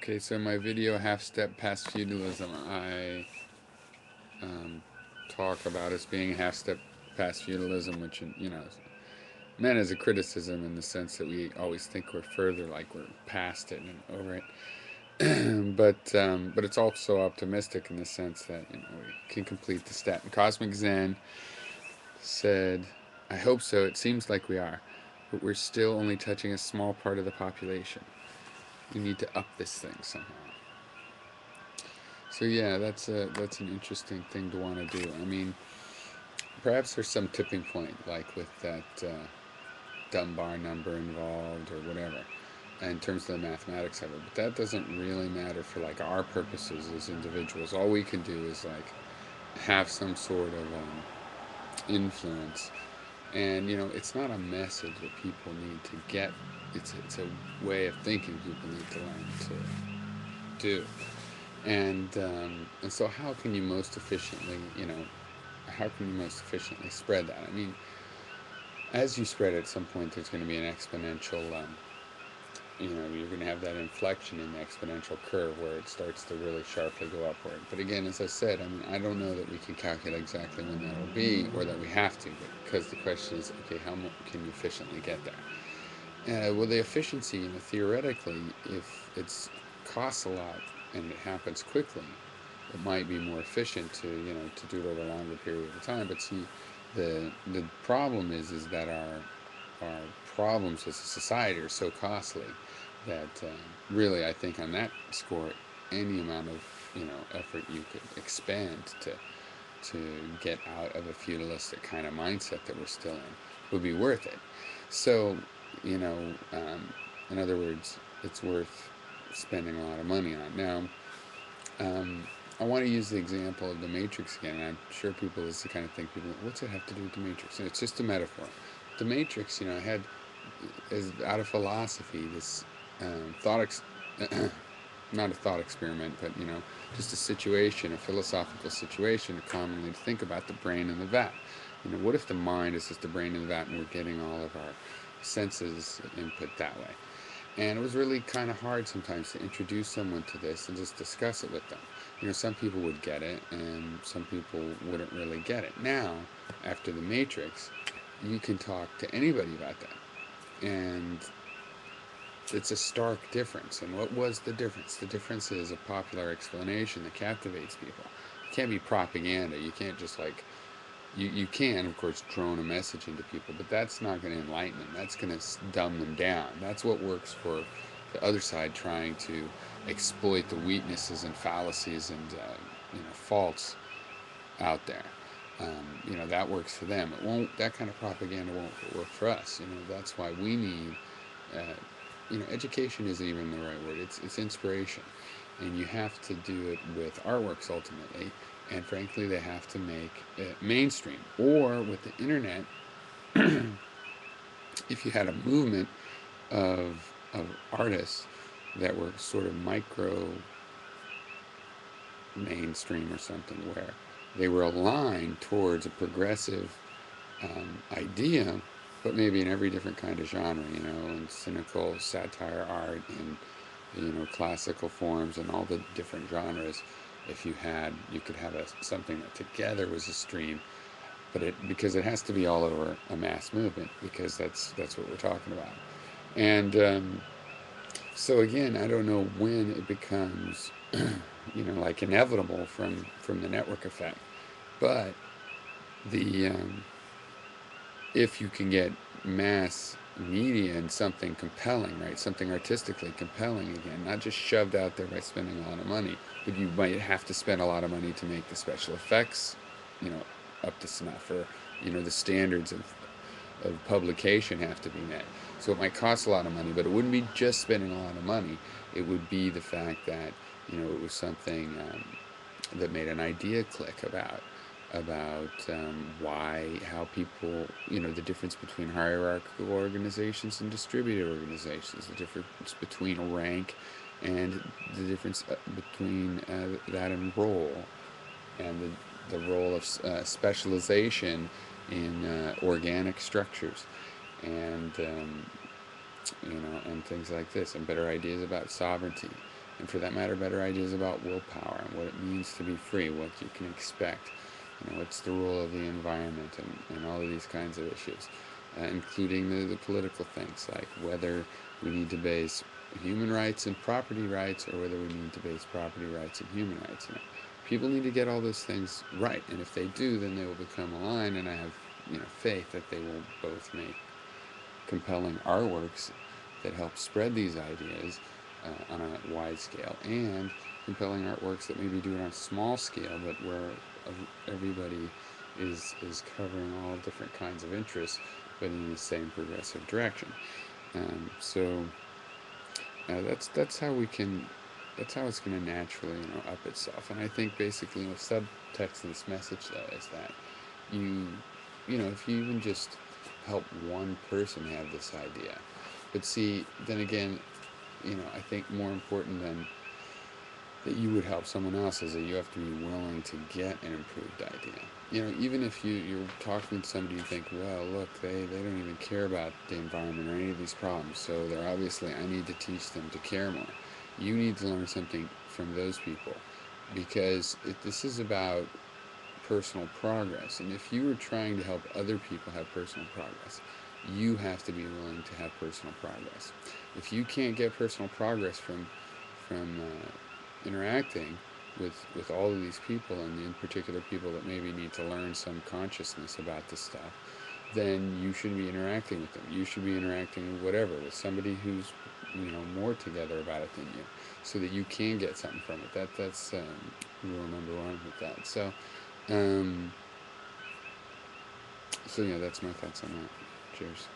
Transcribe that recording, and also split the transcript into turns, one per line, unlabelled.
Okay, so in my video, Half Step Past Feudalism, I talk about us being a half step past feudalism, which, is meant as a criticism in the sense that we always think we're further, like we're past it and over it. But it's also optimistic in the sense that, we can complete the step. Cosmic Zen said, I hope so, it seems like we are, but we're still only touching a small part of the population. We need to up this thing somehow. So yeah, that's an interesting thing to want to do. I mean, perhaps there's some tipping point, like with that Dunbar number involved or whatever, in terms of the mathematics of it. But that doesn't really matter for like our purposes as individuals. All we can do is like have some sort of influence, and it's not a message that people need to get. It's a way of thinking people need to learn to do. And so how can you most efficiently, how can you most efficiently spread that? I mean, as you spread it, at some point there's going to be an exponential, you're going to have that inflection in the exponential curve where it starts to really sharply go upward. But again, as I said, I mean, I don't know that we can calculate exactly when that will be or that we have to, because the question is, okay, how can you efficiently get there? Well, the efficiency, theoretically, if it's costs a lot and it happens quickly, it might be more efficient to do it over a longer period of time. But see, the problem is that our problems as a society are so costly that really, I think on that score, any amount of effort you could expand to get out of a feudalistic kind of mindset that we're still in would be worth it. So, you know, in other words, it's worth spending a lot of money on. Now, I want to use the example of the Matrix again, and I'm sure people, this is the kind of thing people, what's it have to do with the Matrix? And it's just a metaphor. The Matrix, had, is out of philosophy, this thought, not a thought experiment, but, just a situation, a philosophical situation, commonly to think about the brain and the vat. What if the mind is just the brain and the vat and we're getting all of our senses input that way? And it was really kind of hard sometimes to introduce someone to this and just discuss it with them. Some people would get it and some people wouldn't really get it. Now, after the Matrix, you can talk to anybody about that. And it's a stark difference. And what was the difference? The difference is a popular explanation that captivates people. It can't be propaganda. You can't just like, you can, of course, drone a message into people, but that's not going to enlighten them. That's going to dumb them down. That's what works for the other side trying to exploit the weaknesses and fallacies and faults out there. That works for them. It won't. That kind of propaganda won't work for us. That's why we need. Education isn't even the right word. It's inspiration, and you have to do it with artworks ultimately. And frankly, they have to make it mainstream. Or with the internet, if you had a movement of artists that were sort of micro mainstream or something, where they were aligned towards a progressive idea, but maybe in every different kind of genre, and cynical satire art and classical forms and all the different genres. If you could have something that together was a stream, but because it has to be all over a mass movement, because that's what we're talking about. And so again, I don't know when it becomes, like inevitable from the network effect, but the if you can get mass media and something compelling, right? Something artistically compelling again, not just shoved out there by spending a lot of money, but you might have to spend a lot of money to make the special effects, you know, up to snuff, or the standards of publication have to be met. So it might cost a lot of money, but it wouldn't be just spending a lot of money. It would be the fact that it was something that made an idea click about how people, the difference between hierarchical organizations and distributed organizations, the difference between rank and the difference between that and role, and the role of specialization in organic structures, and and things like this, and better ideas about sovereignty and for that matter, better ideas about willpower and what it means to be free, what you can expect, what's the role of the environment, and all of these kinds of issues, including the political things like whether we need to base human rights and property rights or whether we need to base property rights and human rights. People need to get all those things right, and if they do, then they will become aligned, and I have faith that they will both make compelling artworks that help spread these ideas on a wide scale, and compelling artworks that maybe do it on a small scale, but where everybody is covering all different kinds of interests, but in the same progressive direction. So that's how we can. That's how it's going to naturally, up itself. And I think basically, the subtext of this message, though, is that you, if you even just help one person have this idea, but see, then again, I think more important than that you would help someone else is that you have to be willing to get an improved idea. Even if you're talking to somebody, you think, well, look, they don't even care about the environment or any of these problems, so they're obviously, I need to teach them to care more. You need to learn something from those people, because this is about personal progress. And if you were trying to help other people have personal progress, you have to be willing to have personal progress. If you can't get personal progress from interacting with all of these people, and in particular people that maybe need to learn some consciousness about this stuff, then you should be interacting with them. You should be interacting with whatever, with somebody who's more together about it than you, so that you can get something from it. That's rule number one with that. So yeah, that's my thoughts on that. Cheers.